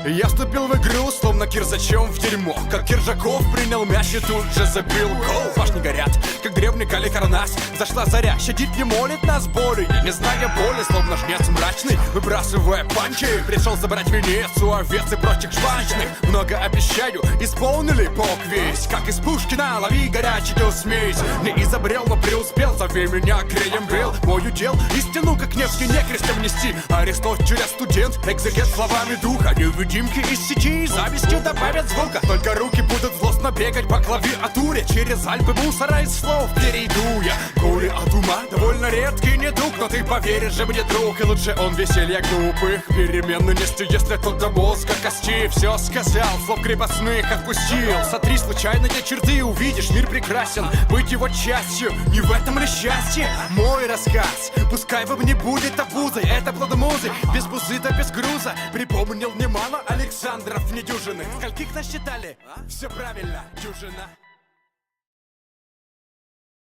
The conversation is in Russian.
Я вступил в игру, словно Кирзачом в дерьмо. Как Киржаков принял мяч и тут же забил гол. Башни горят, как древний Каликарнас. Зашла заря, щадит не молит нас болью. Не зная боли, словно жнец мрачный, выбрасывая панчи. Пришел забрать Венецию, овец и прочих жвачных. Много обещаю, исполнили полк весь. Как из Пушкина, лови горячий, не усмейся. Не изобрел, но преуспел, зови меня Креем Бел. Мой удел истину, как Невский, не крестом нести. Аристотель, студент, экзегет словами духа. Невидимки из сети, зависти добавят звука. Только руки будут злостно бегать по клавиатуре. Через Альпы мусора из слов перейду я. Горе от ума, довольно редкий недуг. Но ты поверишь же мне, друг, и лучше он веселья глупых перемен нанести, если тот до мозга костей. Все сказал, слов крепостных отпустил. Сотри случайные черты, увидишь, мир прекрасен. Быть его частью, не в этом ли счастье? Мой рассказ, пускай вам не будет обузой. Это плод музы, без бузы-то без груза. Припомнил немало Александров недюжинных. Скольких насчитали? Все правильно, дюжина.